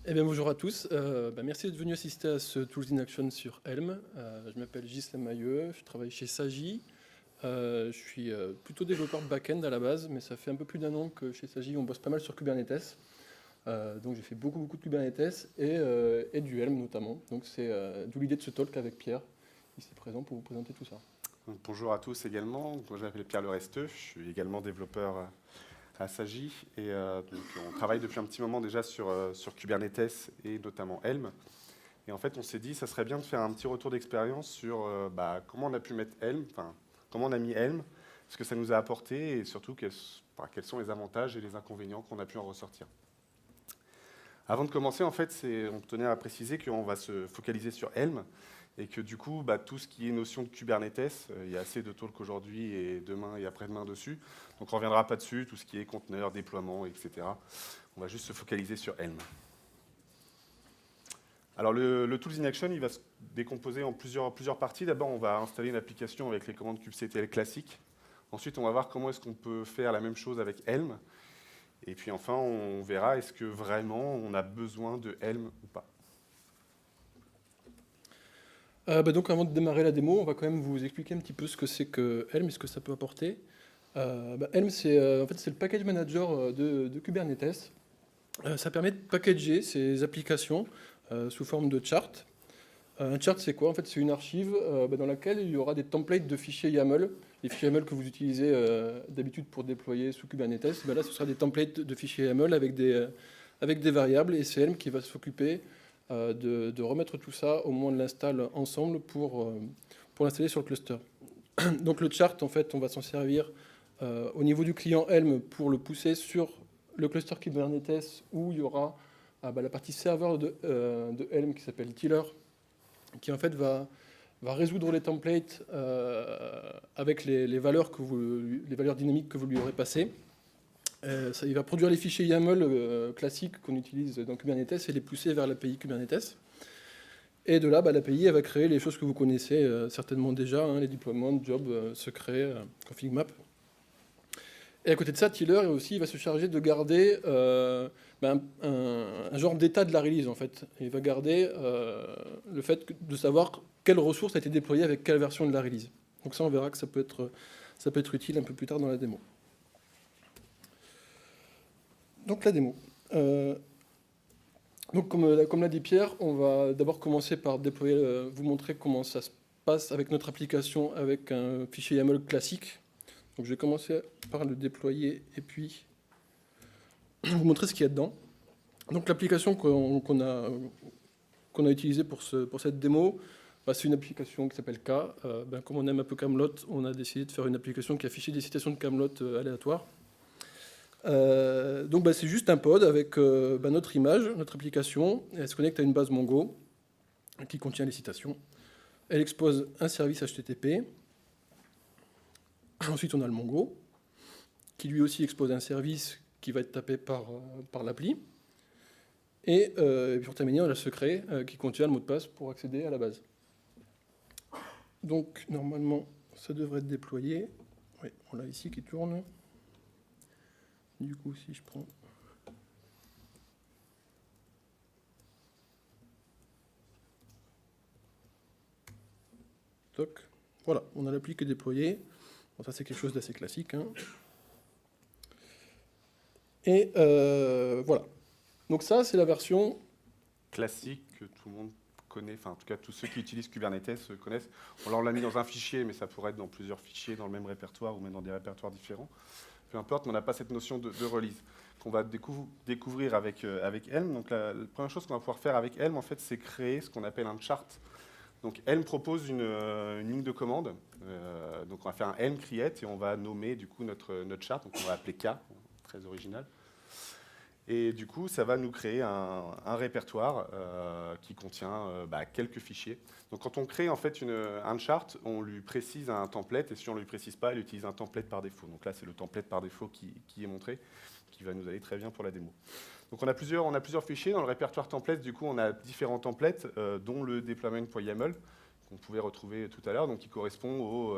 Eh bien, bonjour à tous. Merci d'être venus assister à ce Tools in Action sur Helm. Je m'appelle Ghislain Mailleux, je travaille chez Sagi. Je suis plutôt développeur back-end à la base, mais ça fait un peu plus d'1 an que chez Sagi, on bosse pas mal sur Kubernetes. Donc j'ai fait beaucoup de Kubernetes et du Helm notamment. Donc c'est d'où l'idée de ce talk avec Pierre, ici présent, pour vous présenter tout ça. Donc, bonjour à tous également. Moi, je m'appelle Pierre Leresteux, je suis également développeur à Sagi et donc, on travaille depuis un petit moment déjà sur Kubernetes et notamment Helm. Et en fait, on s'est dit ça serait bien de faire un petit retour d'expérience sur comment on a pu mettre Helm, enfin comment on a mis Helm, ce que ça nous a apporté et surtout quels sont les avantages et les inconvénients qu'on a pu en ressortir. Avant de commencer, en fait, on tenait à préciser qu'on va se focaliser sur Helm et que du coup, tout ce qui est notion de Kubernetes, il y a assez de talk aujourd'hui et demain et après-demain dessus. Donc on ne reviendra pas dessus, tout ce qui est conteneur, déploiement, etc. On va juste se focaliser sur Helm. Alors le Tools in Action, il va se décomposer en plusieurs parties. D'abord, on va installer une application avec les commandes kubectl classiques. Ensuite, on va voir comment est-ce qu'on peut faire la même chose avec Helm. Et puis enfin, on verra est-ce que vraiment on a besoin de Helm ou pas. Donc avant de démarrer la démo, on va quand même vous expliquer un petit peu ce que c'est que Helm et ce que ça peut apporter. Helm, c'est en fait, c'est le package manager de Kubernetes. Ça permet de packager ces applications sous forme de chart. Un chart, c'est quoi? En fait, c'est une archive dans laquelle il y aura des templates de fichiers YAML. Les fichiers YAML que vous utilisez d'habitude pour déployer sous Kubernetes, là, ce sera des templates de fichiers YAML avec des variables, et c'est Helm qui va s'occuper de remettre tout ça au moment de l'install ensemble pour l'installer sur le cluster. Donc le chart, en fait, on va s'en servir au niveau du client Helm pour le pousser sur le cluster Kubernetes où il y aura la partie serveur de Helm qui s'appelle Tiller, qui en fait va résoudre les templates avec les valeurs dynamiques que vous lui aurez passées. Il va produire les fichiers YAML classiques qu'on utilise dans Kubernetes et les pousser vers l'API Kubernetes. Et de là, l'API elle va créer les choses que vous connaissez certainement déjà, les déploiements, jobs, secrets, config map. Et à côté de ça, Tiller aussi va se charger de garder un genre d'état de la release en fait. Il va garder le fait de savoir quelle ressource a été déployée avec quelle version de la release. Donc ça, on verra que ça peut être utile un peu plus tard dans la démo. Donc la démo. Donc comme l'a dit Pierre, on va d'abord commencer par déployer, vous montrer comment ça se passe avec notre application avec un fichier YAML classique. Donc je vais commencer par le déployer et puis vous montrer ce qu'il y a dedans. Donc l'application qu'on a utilisée pour cette démo, c'est une application qui s'appelle K. Comme on aime un peu Camelot, on a décidé de faire une application qui affichait des citations de Camelot aléatoires. Donc c'est juste un pod avec notre image, notre application. Elle se connecte à une base Mongo qui contient les citations. Elle expose un service HTTP. Ensuite, on a le Mongo, qui lui aussi expose un service qui va être tapé par l'appli. Et pour terminer, on a le secret qui contient le mot de passe pour accéder à la base. Donc, normalement, ça devrait être déployé. Oui, on l'a ici qui tourne. Du coup, si je prends... Toc. Voilà, on a l'appli qui est déployée. Bon, ça, c'est quelque chose d'assez classique. Et voilà. Donc ça, c'est la version classique que tout le monde connaît, enfin en tout cas tous ceux qui utilisent Kubernetes connaissent. On l'a mis dans un fichier, mais ça pourrait être dans plusieurs fichiers, dans le même répertoire ou même dans des répertoires différents. Peu importe, mais on n'a pas cette notion de release qu'on va découvrir avec Helm. Donc la première chose qu'on va pouvoir faire avec Helm, en fait, c'est créer ce qu'on appelle un chart. Donc Helm propose une ligne de commande. Donc on va faire un Helm create et on va nommer du coup notre chart. Donc on va appeler K, très original. Et du coup, ça va nous créer un répertoire qui contient quelques fichiers. Donc quand on crée en fait un chart, on lui précise un template, et si on ne lui précise pas, elle utilise un template par défaut. Donc là, c'est le template par défaut qui est montré, qui va nous aller très bien pour la démo. Donc on a plusieurs fichiers. Dans le répertoire template, du coup, on a différents templates, dont le deployment.yaml, qu'on pouvait retrouver tout à l'heure, donc qui correspond au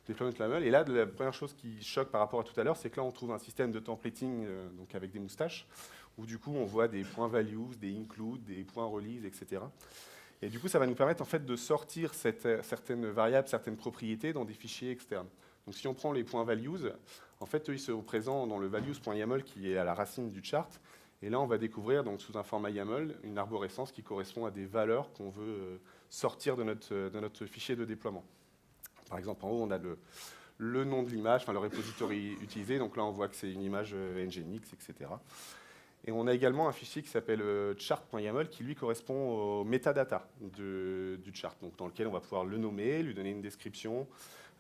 deployment.yaml. Et là, la première chose qui choque par rapport à tout à l'heure, c'est que là, on trouve un système de templating donc avec des moustaches. où du coup on voit des points values, des include, des points release, etc. Et du coup, ça va nous permettre en fait de sortir certaines variables, certaines propriétés dans des fichiers externes. Donc si on prend les points values, en fait, eux, ils sont présents dans le values.yaml qui est à la racine du chart. Et là, on va découvrir donc, sous un format YAML une arborescence qui correspond à des valeurs qu'on veut sortir de notre fichier de déploiement. Par exemple, en haut, on a le nom de l'image, enfin le repository utilisé. Donc là, on voit que c'est une image Nginx, etc. Et on a également un fichier qui s'appelle chart.yaml qui, lui, correspond aux metadata du chart, donc dans lequel on va pouvoir le nommer, lui donner une description,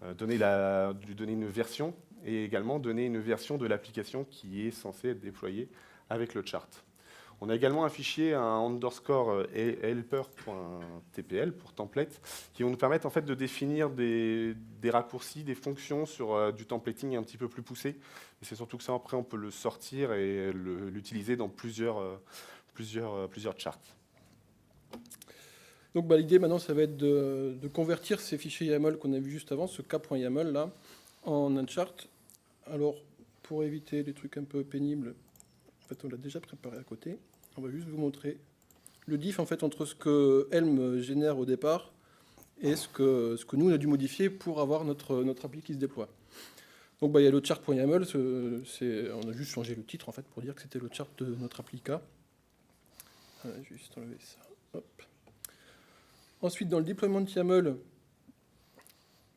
lui donner une version, et également donner une version de l'application qui est censée être déployée avec le chart. On a également un fichier, un underscore helper.tpl pour template, qui vont nous permettre en fait de définir des raccourcis, des fonctions sur du templating un petit peu plus poussé. Et c'est surtout que ça, après, on peut le sortir et l'utiliser dans plusieurs charts. Donc l'idée maintenant, ça va être de convertir ces fichiers YAML qu'on a vu juste avant, ce k.yaml là, en un chart. Alors, pour éviter les trucs un peu pénibles, en fait, on l'a déjà préparé à côté. On va juste vous montrer le diff en fait, entre ce que Helm génère au départ et ce que nous, on a dû modifier pour avoir notre appli qui se déploie. Donc il y a le chart.yaml, on a juste changé le titre en fait, pour dire que c'était le chart de notre applica. Juste enlever ça. Hop. Ensuite, dans le deployment YAML,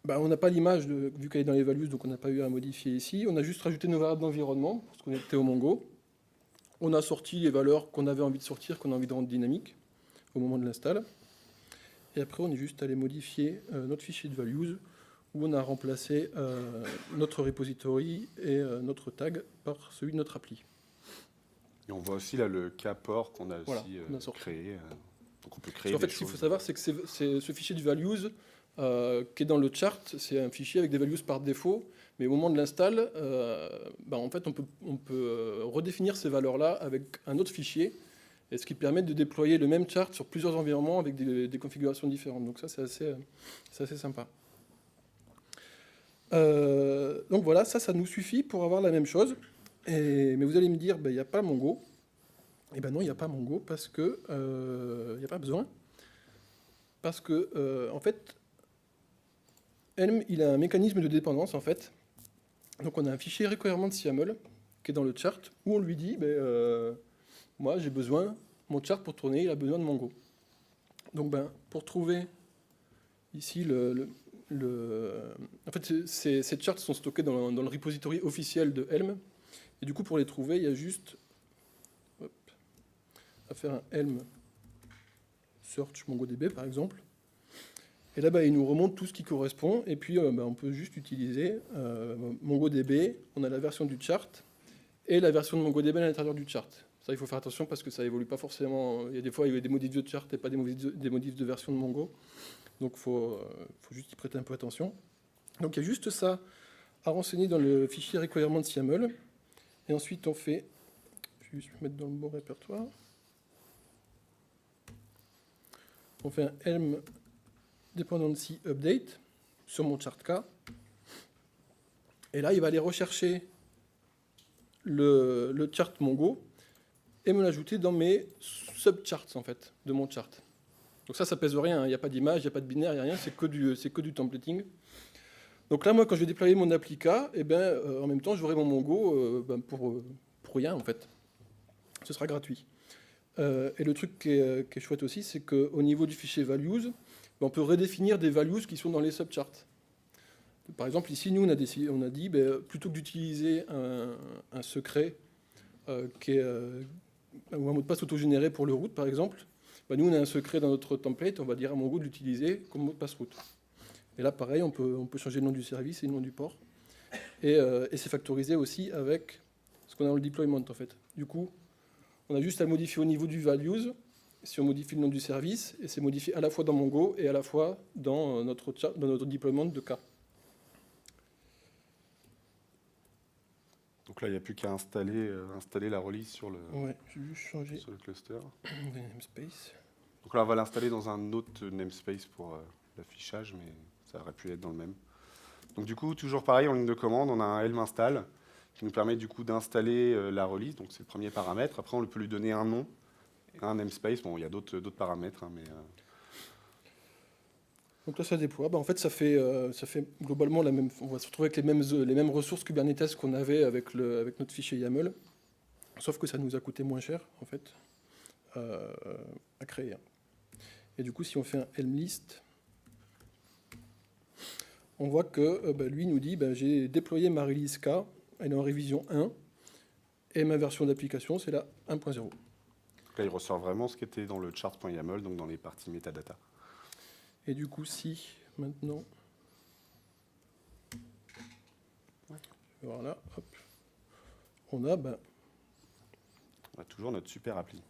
on n'a pas l'image, vu qu'elle est dans les values, donc on n'a pas eu à modifier ici. On a juste rajouté nos variables d'environnement pour se connecter au Mongo. On a sorti les valeurs qu'on avait envie de sortir, qu'on a envie de rendre dynamiques au moment de l'install. Et après, on est juste allé modifier notre fichier de values où on a remplacé notre repository et notre tag par celui de notre appli. Et on voit aussi là le cas port qu'on a aussi créé. Donc on peut créer en fait, ce qu'il faut savoir, c'est que ce fichier de values qui est dans le chart, c'est un fichier avec des values par défaut, mais au moment de l'install, en fait, on peut redéfinir ces valeurs-là avec un autre fichier, et ce qui permet de déployer le même chart sur plusieurs environnements avec des configurations différentes. Donc ça, c'est assez sympa. Donc voilà, ça nous suffit pour avoir la même chose. Mais vous allez me dire, il n'y a pas Mongo. Eh bien non, il n'y a pas Mongo parce que il n'y a pas besoin. Parce que, en fait, Helm, il a un mécanisme de dépendance, en fait. Donc on a un fichier requirements YAML qui est dans le chart où on lui dit, moi j'ai besoin, mon chart pour tourner, il a besoin de Mongo. Donc pour trouver ici en fait, ces charts sont stockés dans le repository officiel de Helm. Et du coup, pour les trouver, il y a juste à faire un Helm search MongoDB, par exemple. Et là, il nous remonte tout ce qui correspond. Et puis, on peut juste utiliser MongoDB. On a la version du chart et la version de MongoDB à l'intérieur du chart. Ça, il faut faire attention parce que ça évolue pas forcément. Il y a des fois, il y a des modifs de chart et pas des modifs de version de Mongo. Donc, il faut juste y prêter un peu attention. Donc, il y a juste ça à renseigner dans le fichier requirements YAML. Et ensuite, on fait... Je vais juste mettre dans le bon répertoire. On fait un Helm dependency update sur mon chart K. Et là, il va aller rechercher le chart Mongo et me l'ajouter dans mes subcharts, en fait, de mon chart. Donc ça pèse rien, il n'y a pas d'image, il n'y a pas de binaire, il n'y a rien, c'est que du templating. Donc là, moi, quand je vais déployer mon applica, en même temps, j'aurai mon Mongo pour rien, en fait. Ce sera gratuit. Et le truc qui est chouette aussi, c'est qu'au niveau du fichier values, on peut redéfinir des values qui sont dans les subcharts. Par exemple, ici, nous, on a dit, plutôt que d'utiliser un secret ou un mot de passe autogénéré pour le route, par exemple, nous, on a un secret dans notre template, on va dire à Mongo de l'utiliser comme mot de passe route. Et là, pareil, on peut changer le nom du service et le nom du port. Et c'est factorisé aussi avec ce qu'on a dans le deployment, en fait. Du coup, on a juste à le modifier au niveau du values, si on modifie le nom du service, et c'est modifié à la fois dans Mongo et à la fois dans notre deployment de K. Donc là, il n'y a plus qu'à installer la release sur le cluster. Namespace. Donc là, on va l'installer dans un autre namespace pour l'affichage, mais ça aurait pu être dans le même. Donc du coup, toujours pareil, en ligne de commande, on a un helm install qui nous permet du coup d'installer la release. Donc c'est le premier paramètre. Après, on peut lui donner un nom, un namespace. Bon, il y a d'autres paramètres, hein, mais Donc là, ça déploie. En fait, ça fait globalement la même. On va se retrouver avec les mêmes ressources Kubernetes qu'on avait avec notre fichier YAML, sauf que ça nous a coûté moins cher, en fait, à créer. Et du coup, si on fait un Helm list, on voit que lui nous dit j'ai déployé ma release K, elle est en révision 1, et ma version d'application, c'est la 1.0. Là, il ressort vraiment ce qui était dans le chart.yaml, donc dans les parties metadata. Et du coup, si maintenant, voilà, hop, on a toujours notre super appli.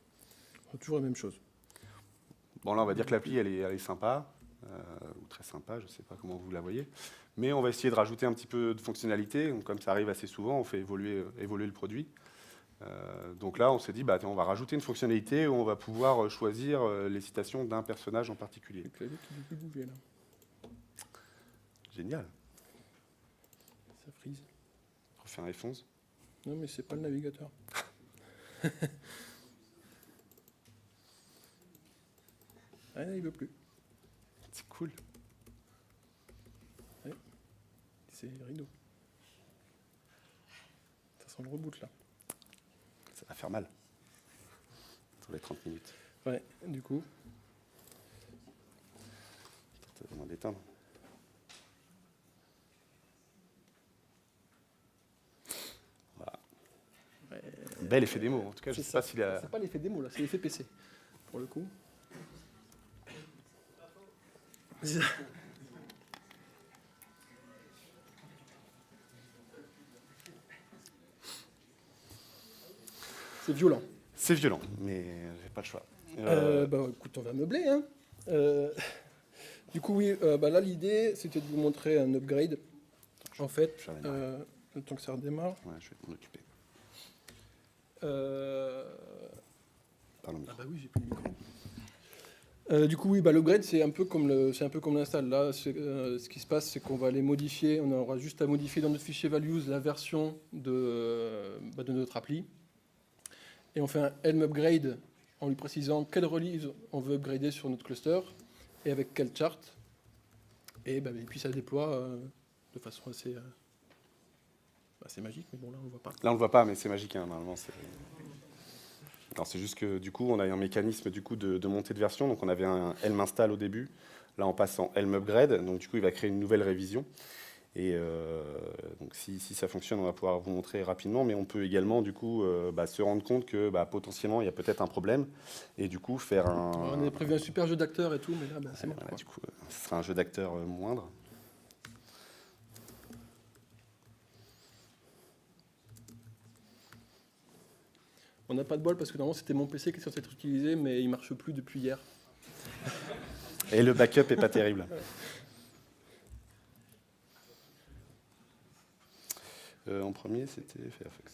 toujours la même chose. Bon, là, on va dire que l'appli, elle est sympa, ou très sympa, je ne sais pas comment vous la voyez. Mais on va essayer de rajouter un petit peu de fonctionnalité. Donc, comme ça arrive assez souvent, on fait évoluer le produit. Donc là, on s'est dit, on va rajouter une fonctionnalité où on va pouvoir choisir les citations d'un personnage en particulier. Le clavier qui ne veut plus bouger, là. Génial. Ça frise. On refait un F11. Non, mais c'est pas le navigateur. Ah, il veut plus. C'est cool. Ouais. C'est rideau. Ça sent le reboot, là. Ça va faire mal. Sur les 30 minutes. Ouais, du coup. Ça va demander d'éteindre. Voilà. Ouais. Bel effet démo. En tout cas, je ne sais pas s'il a... C'est pas l'effet démo, là, c'est l'effet PC, pour le coup. C'est violent. C'est violent, mais j'ai pas le choix. Écoute, on va meubler. Hein. Du coup, oui, là, l'idée, c'était de vous montrer un upgrade. En fait, le temps que ça redémarre. Ouais, je vais m'en occuper. Pardon. Ah bah oui, j'ai plus de micro. Du coup, oui, l'upgrade, c'est un peu comme l'install. Là, ce qui se passe, c'est qu'on va les modifier. On aura juste à modifier dans notre fichier values la version de notre appli. Et on fait un Helm upgrade en lui précisant quelle release on veut upgrader sur notre cluster et avec quel chart. Et puis ça déploie de façon assez magique, mais bon, là on ne le voit pas. Là on ne le voit pas, mais c'est magique, hein, normalement. C'est juste que du coup on a un mécanisme du coup, de montée de version. Donc on avait un Helm install au début. Là on passe en Helm upgrade. Donc du coup il va créer une nouvelle révision. Et donc si ça fonctionne, on va pouvoir vous montrer rapidement, mais on peut également du coup se rendre compte que potentiellement il y a peut-être un problème et du coup faire un... On avait prévu un super jeu d'acteurs et tout, mais là c'est mort. Voilà, du coup, ce sera un jeu d'acteurs moindre. On n'a pas de bol parce que normalement c'était mon PC qui est censé être utilisé, mais il ne marche plus depuis hier. Et le backup est pas terrible. En premier, c'était Firefox.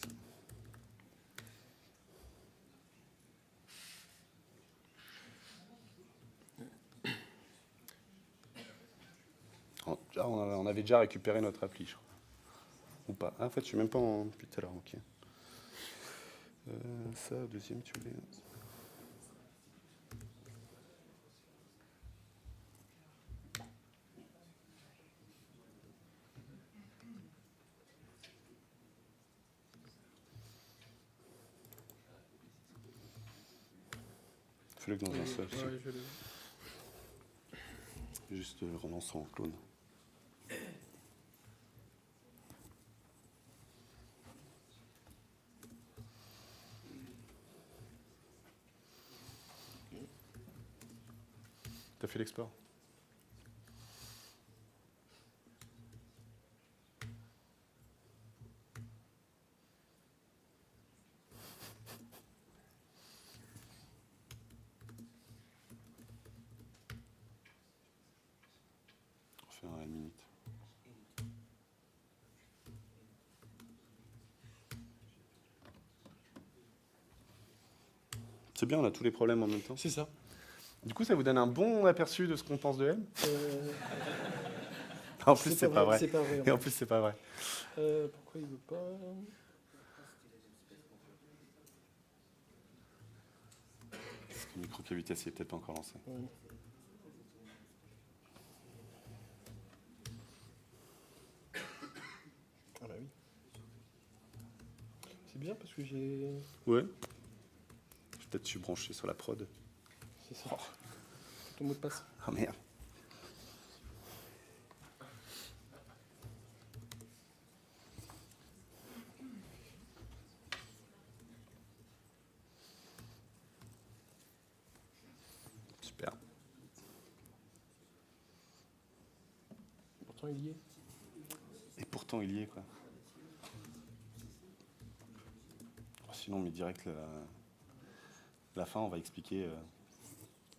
On avait déjà récupéré notre appli, je crois. Ou pas. Ah, en fait, je suis même pas en... Depuis tout à l'heure, ok. Ça, deuxième, tu voulais... Fais-le que dans un seul. Ouais, Juste relançant en clone. T'as fait l'export? On va faire une minute. C'est bien, on a tous les problèmes en même temps. c'est ça. Du coup, ça vous donne un bon aperçu de ce qu'on pense de Helm? En plus, c'est pas vrai. C'est pas vrai. Et en plus, c'est pas vrai. Pourquoi il veut pas? Le micro-K8S, il n'est peut-être pas encore lancé. Ouais. Ah bah oui. C'est bien parce que j'ai... Ouais. Peut-être que je suis branché sur la prod. C'est ça. Ton mot de passe. Ah merde. Super. Pourtant, il y est. Et pourtant, il y est, quoi. Sinon, mais direct, la fin, on va expliquer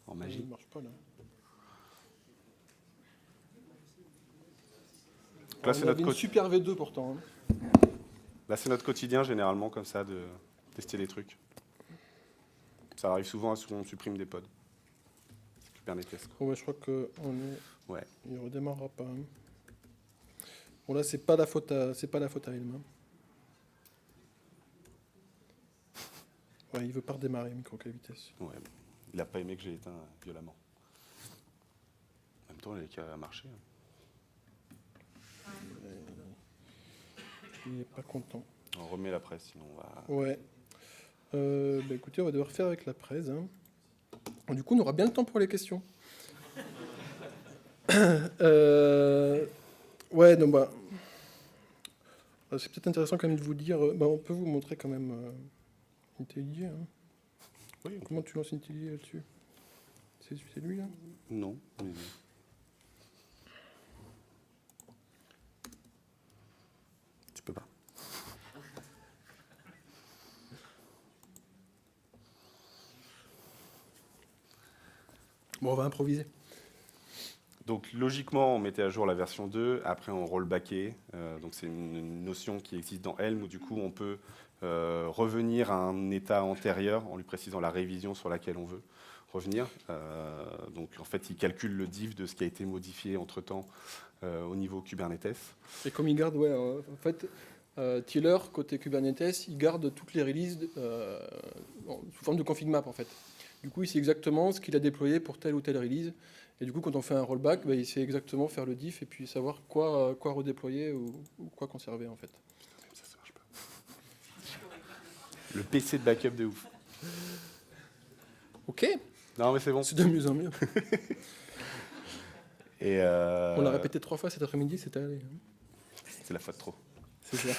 en magie. Il ne marche pas, là. Là, c'est on avait une super V2 pourtant. Hein. Là, c'est notre quotidien, généralement, comme ça, de tester les trucs. Ça arrive souvent, on supprime des pods. C'est Kubernetes. Bon, ouais, je crois qu'on est... Ouais. Il ne redémarrera pas. Hein. Bon, là, c'est pas la faute à Helm. Hein. Ouais, il veut pas redémarrer, micro-K8S. Ouais. Il n'a pas aimé que j'ai éteint violemment. En même temps, il a qu'à marcher. Hein. Il n'est pas content. On remet la presse, sinon on va... Ouais. Bah, écoutez, on va devoir faire avec la presse. Hein. Du coup, on aura bien le temps pour les questions. Ouais, donc bah... C'est peut-être intéressant quand même de vous dire... on peut vous montrer quand même IntelliJ. Hein. Oui, Comment tu lances IntelliJ là-dessus? C'est lui, là? Non. Mais... Tu peux pas. Bon, on va improviser. Donc logiquement, on mettait à jour la version 2, après on rollbackait. Donc c'est une notion qui existe dans Helm où du coup on peut revenir à un état antérieur en lui précisant la révision sur laquelle on veut revenir. Donc en fait, il calcule le diff de ce qui a été modifié entre-temps au niveau Kubernetes. Et comme il garde, ouais, en fait, Tiller, côté Kubernetes, il garde toutes les releases sous forme de config map en fait. Du coup, il sait exactement ce qu'il a déployé pour telle ou telle release. Et du coup, quand on fait un rollback, il sait exactement faire le diff et puis savoir quoi redéployer ou quoi conserver en fait. Ça marche pas. Le PC de backup de ouf. Ok, Non mais c'est bon. c'est de mieux en mieux. Et On l'a répété 3 fois cet après-midi, c'était allé. Hein. c'est la fois de trop. C'est ça.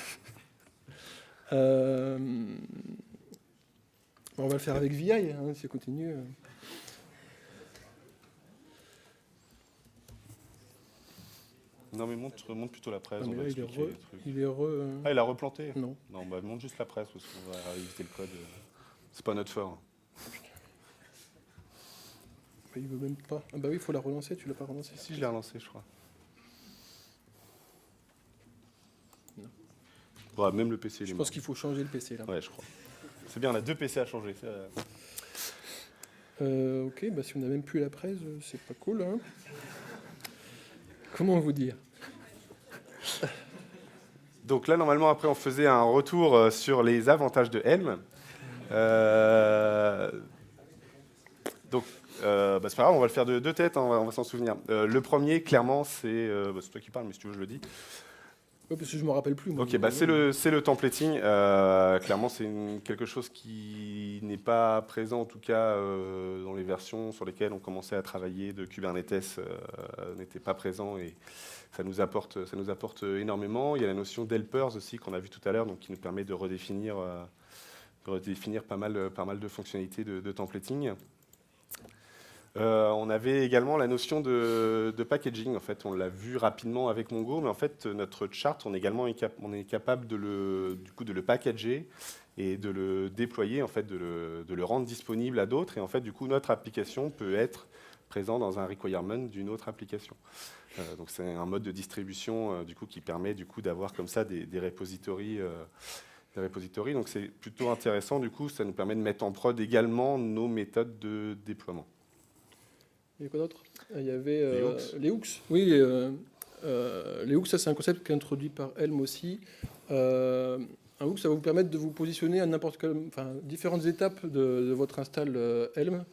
On va le faire avec VI, hein, si on continue. Non mais montre plutôt la presse, Ah, on mais va là, expliquer les trucs. il est heureux. Ah, il a replanté? Non. Non, bah montre juste la presse parce qu'on va éviter le code. C'est pas notre fort. Il veut même pas. Ah bah oui, il faut la relancer, tu l'as pas relancée. Si, je l'ai relancé, je crois. Non. Ouais, même le PC, il est Je mort. pense qu'il faut changer le PC là. Ouais, je crois. C'est bien, on a 2 PC à changer. Ok, bah si on n'a même plus la presse, c'est pas cool. Hein. Comment vous dire? Donc là, normalement, après, on faisait un retour sur les avantages de Helm. Donc, c'est pas grave, on va le faire de tête, hein, on va s'en souvenir. Le premier, clairement, c'est toi qui parles, mais si tu veux, je le dis. Ouais, parce que je me rappelle plus. Moi, Ok, c'est le templating. Clairement, c'est quelque chose qui n'est pas présent, en tout cas, dans les versions sur lesquelles on commençait à travailler de Kubernetes, n'était pas présent et ça nous apporte énormément. Il y a la notion d'helpers aussi qu'on a vu tout à l'heure, donc qui nous permet de redéfinir pas mal de fonctionnalités de templating. On avait également la notion de packaging. En fait, on l'a vu rapidement avec Mongo, mais en fait, notre chart, on est capable de le packager et de le déployer, en fait, de le rendre disponible à d'autres. Et en fait, du coup, notre application peut être présente dans un requirement d'une autre application. Donc, c'est un mode de distribution du coup qui permet du coup d'avoir comme ça des repositories. Donc, c'est plutôt intéressant. Du coup, ça nous permet de mettre en prod également nos méthodes de déploiement. Il y a quoi d'autre? Il y avait les hooks. Oui, les hooks, ça c'est un concept qui est introduit par Helm aussi. Un hook, ça va vous permettre de vous positionner à n'importe quelle, différentes étapes de votre install Helm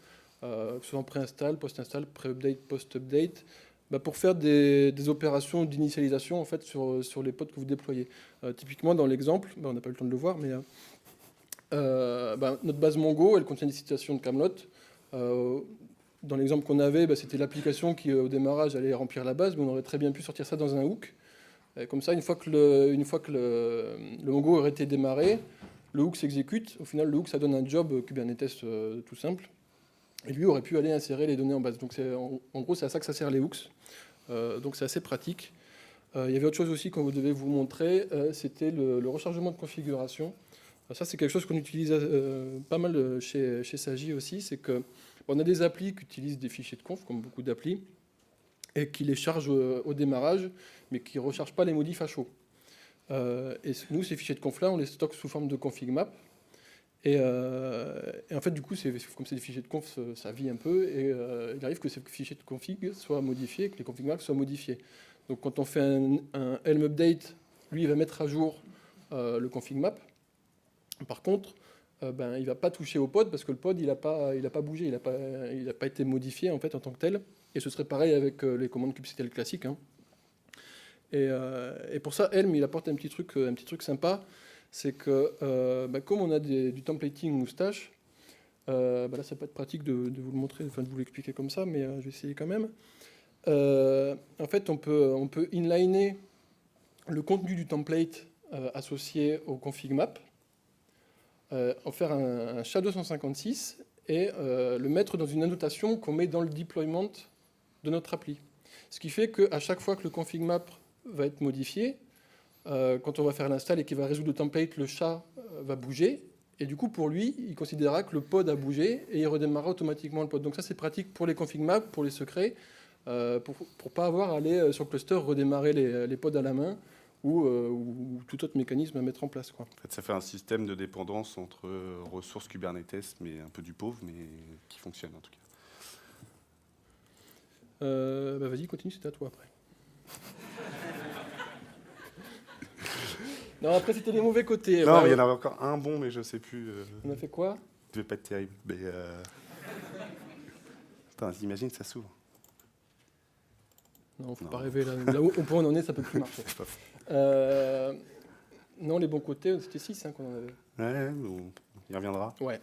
que ce soit en pré-install, post-install, pré-update, post-update, pour faire des opérations d'initialisation en fait, sur les pods que vous déployez. Typiquement, dans l'exemple, on n'a pas eu le temps de le voir, mais notre base Mongo, elle contient des citations de Camelot. Dans l'exemple qu'on avait, c'était l'application qui, au démarrage, allait remplir la base, mais on aurait très bien pu sortir ça dans un hook. Et comme ça, une fois que le Mongo aurait été démarré, le hook s'exécute. Au final, le hook, ça donne un job Kubernetes tout simple. Et lui aurait pu aller insérer les données en base. Donc en gros, c'est à ça que ça sert les hooks. Donc c'est assez pratique. Il y avait autre chose aussi qu'on devait vous montrer, c'était le rechargement de configuration. Ça, c'est quelque chose qu'on utilise pas mal chez Sagi aussi. C'est qu'on a des applis qui utilisent des fichiers de conf, comme beaucoup d'applis, et qui les chargent au démarrage, mais qui ne rechargent pas les modifs à chaud. Et nous, ces fichiers de conf-là, on les stocke sous forme de config map. Et en fait, du coup, comme c'est des fichiers de conf, ça vit un peu, et il arrive que ces fichiers de config soient modifiés, que les config maps soient modifiés. Donc quand on fait un Helm update, lui, il va mettre à jour le config map. Par contre, il ne va pas toucher au pod, parce que le pod, il n'a pas bougé, il n'a pas été modifié en fait, en tant que tel. Et ce serait pareil avec les commandes kubectl classiques. Hein. Et pour ça, Helm, il apporte un petit truc sympa. C'est que comme on a du templating moustache, là ça peut être pratique de vous le montrer, enfin de vous l'expliquer comme ça, mais je vais essayer quand même. En fait, on peut inliner le contenu du template associé au config map, en faire un SHA-256 et le mettre dans une annotation qu'on met dans le deployment de notre appli. Ce qui fait qu'à chaque fois que le config map va être modifié, quand on va faire l'install et qu'il va résoudre le template, le chat va bouger. Et du coup, pour lui, il considérera que le pod a bougé et il redémarrera automatiquement le pod. Donc ça, c'est pratique pour les config maps, pour les secrets, pour ne pas avoir à aller sur le cluster redémarrer les pods à la main ou tout autre mécanisme à mettre en place. Quoi. En fait, ça fait un système de dépendance entre ressources Kubernetes, mais un peu du pauvre, mais qui fonctionne en tout cas. Vas-y, continue, c'est à toi après. Non, après, c'était les mauvais côtés. Non, mais il y en avait encore un bon, mais je ne sais plus. On a fait quoi? Ça devait pas être terrible. Mais Attends, imagine, ça s'ouvre. Non, faut pas rêver. Là où on en est, ça peut plus marcher. Non, les bons côtés, c'était 6 qu'on en avait. Ouais, on y reviendra. Ouais.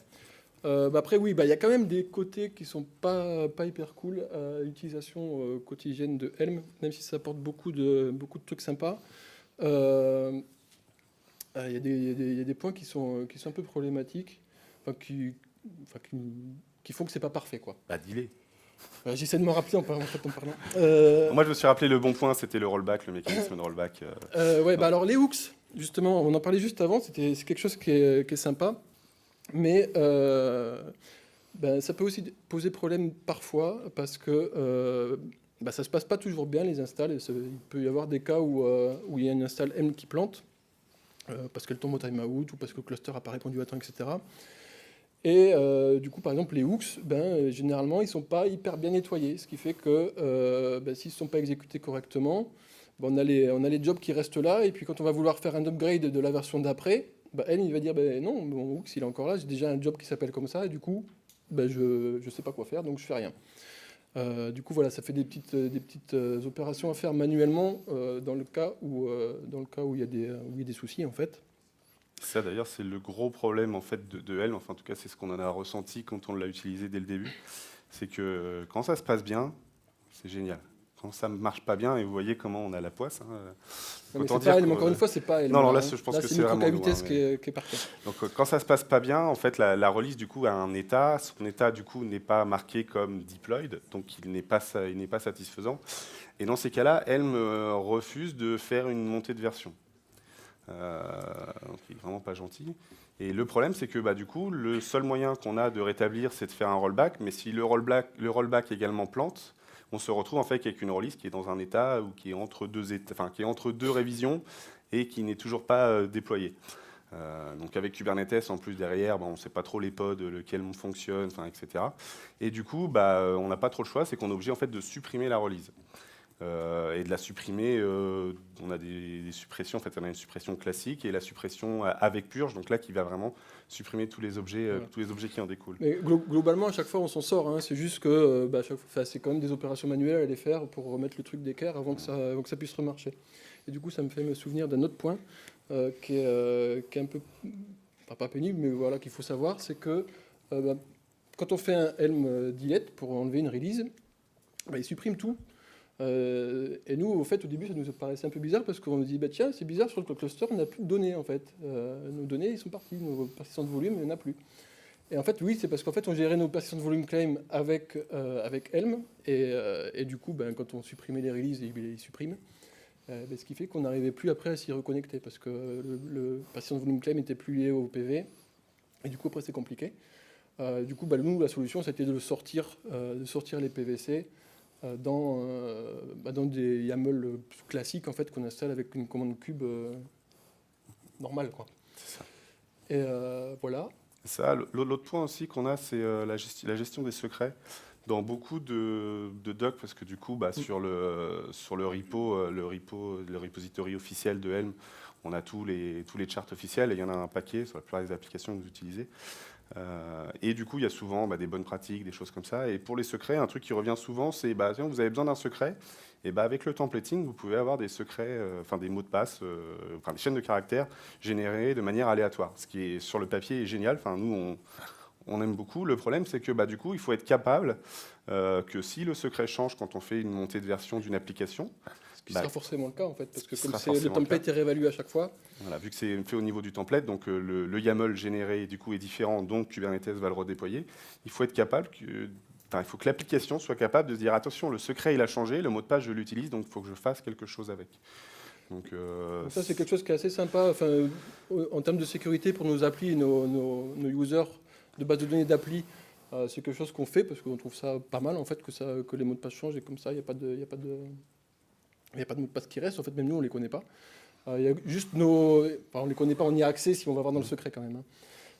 Après, oui, il y a quand même des côtés qui sont pas hyper cool à l'utilisation quotidienne de Helm, même si ça apporte beaucoup de trucs sympas. Il y a des points qui sont un peu problématiques, qui font que c'est pas parfait, quoi. Bah, dis-les. J'essaie de me rappeler en parlant. Moi, je me suis rappelé le bon point, c'était le rollback, le mécanisme de rollback. Alors les hooks, justement, on en parlait juste avant, c'est quelque chose qui est sympa, mais ça peut aussi poser problème parfois, parce que ça se passe pas toujours bien, les installs. Il peut y avoir des cas où il y a une install M qui plante, parce qu'elle tombe au timeout, ou parce que le cluster n'a pas répondu à temps, etc. Et du coup, par exemple, les hooks, généralement, ils ne sont pas hyper bien nettoyés, ce qui fait que s'ils ne sont pas exécutés correctement, on a les jobs qui restent là, et puis quand on va vouloir faire un upgrade de la version d'après, il va dire non, mon hooks, il est encore là, j'ai déjà un job qui s'appelle comme ça, et du coup, je ne sais pas quoi faire, donc je ne fais rien. Du coup, voilà, ça fait des petites opérations à faire manuellement dans le cas où il y a des soucis, en fait. Ça, d'ailleurs, c'est le gros problème en fait, de Helm. Enfin, en tout cas, c'est ce qu'on en a ressenti quand on l'a utilisé dès le début. C'est que quand ça se passe bien, c'est génial. Quand ça ne marche pas bien, et vous voyez comment on a la poisse. Autant dire Helm, encore une fois, c'est pas Helm. Non, là, je pense que c'est vraiment nous, vitesse qui est parfait. Donc, quand ça se passe pas bien, en fait, la release du coup a un état. Son état du coup n'est pas marqué comme deployed, donc il n'est pas satisfaisant. Et dans ces cas-là, Helm refuse de faire une montée de version. Donc il n'est vraiment pas gentil. Et le problème, c'est que du coup, le seul moyen qu'on a de rétablir, c'est de faire un rollback. Mais si le rollback également plante, on se retrouve en fait avec une release qui est dans un état ou qui est entre deux révisions et qui n'est toujours pas déployée. Donc avec Kubernetes, en plus derrière, on ne sait pas trop les pods, lequel fonctionne, etc. Et du coup, on n'a pas trop le choix, c'est qu'on est obligé en fait de supprimer la release. et de la supprimer. On a des suppressions, en fait, on a une suppression classique et la suppression avec purge, donc là qui va vraiment supprimer Voilà. tous les objets qui en découlent. Mais globalement, à chaque fois, on s'en sort, hein. C'est juste que c'est quand même des opérations manuelles à les faire pour remettre le truc d'équerre avant que ça puisse remarcher. Et du coup, ça me fait me souvenir d'un autre point qui est un peu, enfin, pas pénible, mais voilà, qu'il faut savoir, c'est que quand on fait un Helm delete pour enlever une release, il supprime tout. Et nous, au fait, au début, ça nous paraissait un peu bizarre parce qu'on nous dit, tiens, c'est bizarre, sur le cluster, on n'a plus de données, en fait. Nos données, ils sont parties, nos partitions de volume, il n'y en a plus. Et en fait, oui, c'est parce qu'en fait, on gérait nos partitions de volume claim avec Helm, et du coup, quand on supprimait les releases, il les supprime. Ce qui fait qu'on n'arrivait plus après à s'y reconnecter parce que le partition de volume claim n'était plus lié au PV, et du coup, après, c'est compliqué. Du coup, nous, la solution, c'était de sortir les PVC dans des YAML classiques en fait, qu'on installe avec une commande cube normale, quoi. C'est ça. Et voilà. Ça, l'autre point aussi qu'on a, c'est la gestion des secrets. Dans beaucoup de docs, parce que du coup, sur le repository officiel de Helm, on a tous les charts officiels, et il y en a un paquet sur la plupart des applications que vous utilisez. Et du coup, il y a souvent des bonnes pratiques, des choses comme ça. Et pour les secrets, un truc qui revient souvent, c'est tiens, vous avez besoin d'un secret. Et avec le templating, vous pouvez avoir des secrets, des mots de passe, des chaînes de caractères générées de manière aléatoire. Ce qui est sur le papier est génial. Nous, on aime beaucoup. Le problème, c'est que du coup, il faut être capable que si le secret change quand on fait une montée de version d'une application, ce qui sera forcément le cas en fait, parce que comme le template est réévalué à chaque fois. Voilà, vu que c'est fait au niveau du template, donc le YAML généré du coup est différent, donc Kubernetes va le redéployer. Il faut être capable il faut que l'application soit capable de se dire attention, le secret il a changé, le mot de passe je l'utilise, donc il faut que je fasse quelque chose avec. Donc ça c'est quelque chose qui est assez sympa, en termes de sécurité pour nos applis, nos users de base de données d'appli. C'est quelque chose qu'on fait parce qu'on trouve ça pas mal en fait que les mots de passe changent, et comme ça il n'y a pas de mots de passe qui restent. En fait, même nous on les connaît pas. Il y a juste on les connaît pas, on y a accès si on va voir dans le secret quand même, hein.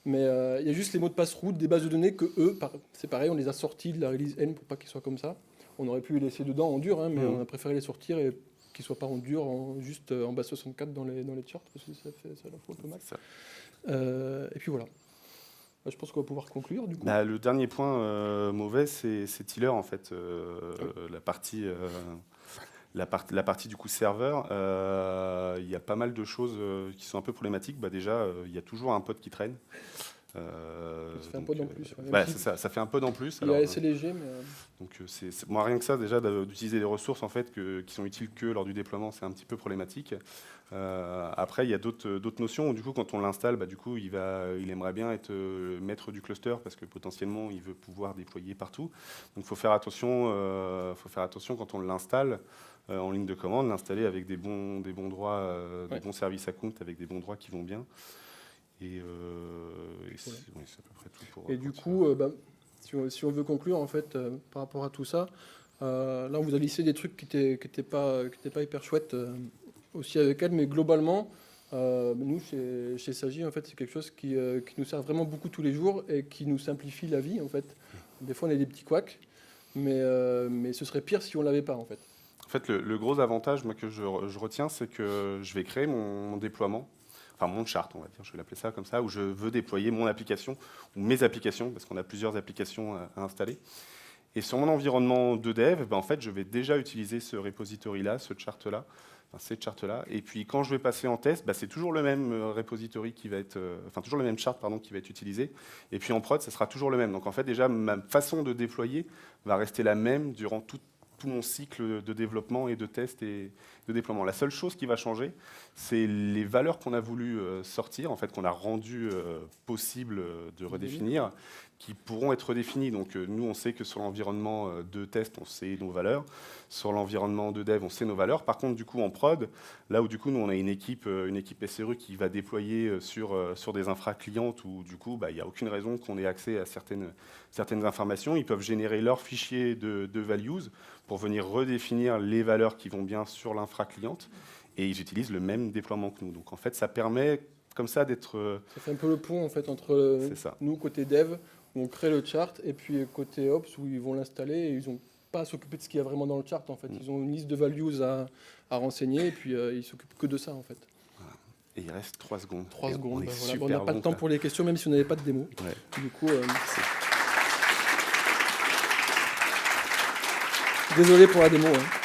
Mais il y a juste les mots de passe root des bases de données que eux, c'est pareil, on les a sortis de la release N pour pas qu'ils soient comme ça. On aurait pu les laisser dedans en dur, hein, mais on a préféré les sortir et qu'ils soient pas en dur, juste en base 64 dans les charts, parce que ça leur fout un peu mal. Et puis voilà. Je pense qu'on va pouvoir conclure du coup. Le dernier point mauvais, c'est Tiller en fait, la partie du coup serveur. Il y a pas mal de choses qui sont un peu problématiques. Déjà, il y a toujours un pod qui traîne. Ça fait un pod en plus. C'est ça, ça fait un pod en plus. Il est assez léger, mais donc moi rien que ça déjà d'utiliser des ressources en fait qui sont utiles que lors du déploiement, c'est un petit peu problématique. Après il y a d'autres notions où du coup quand on l'installe, du coup il aimerait bien être maître du cluster parce que potentiellement il veut pouvoir déployer partout. Donc il faut faire attention quand on l'installe en ligne de commande, l'installer avec des bons droits, des bons services à compte, avec des bons droits qui vont bien. Et c'est à peu près tout pour. Et du coup, si on veut conclure en fait par rapport à tout ça, là on vous a listé des trucs qui étaient pas hyper chouettes aussi avec elle, mais globalement, nous chez Sagi en fait c'est quelque chose qui nous sert vraiment beaucoup tous les jours et qui nous simplifie la vie en fait. Des fois on a des petits couacs, mais ce serait pire si on l'avait pas en fait. En fait, le gros avantage que je retiens, c'est que je vais créer mon déploiement. Enfin, mon chart, on va dire, je vais l'appeler ça comme ça, où je veux déployer mon application, ou mes applications, parce qu'on a plusieurs applications à installer. Et sur mon environnement de dev, en fait, je vais déjà utiliser ce repository-là, ce chart-là, cette chart-là. Et puis, quand je vais passer en test, c'est toujours le même repository qui va être, toujours le même chart, qui va être utilisé. Et puis, en prod, ça sera toujours le même. Donc, en fait, déjà, ma façon de déployer va rester la même durant tout mon cycle de développement et de test et de déploiement. La seule chose qui va changer, c'est les valeurs qu'on a voulu sortir, en fait, qu'on a rendu possible de redéfinir, qui pourront être redéfinies. Donc nous, on sait que sur l'environnement de test, on sait nos valeurs. Sur l'environnement de dev, on sait nos valeurs. Par contre, du coup, en prod, là où du coup, nous, on a une équipe SRE qui va déployer sur des infra clientes où du coup, il n'y a aucune raison qu'on ait accès à certaines informations. Ils peuvent générer leur fichier de values pour venir redéfinir les valeurs qui vont bien sur l'infra cliente. Et ils utilisent le même déploiement que nous. Donc en fait, ça permet comme ça d'être... Ça fait un peu le pont en fait entre nous côté dev, où on crée le chart, et puis côté ops où ils vont l'installer et ils ont pas à s'occuper de ce qu'il y a vraiment dans le chart en fait. Ils ont une liste de values à renseigner et puis ils s'occupent que de ça en fait. Et il reste 3 secondes. 3 Et secondes, on est voilà. super On n'a pas de long, temps là. pour les questions même si on n'avait pas de démo. Ouais. Du coup, désolé pour la démo. Hein.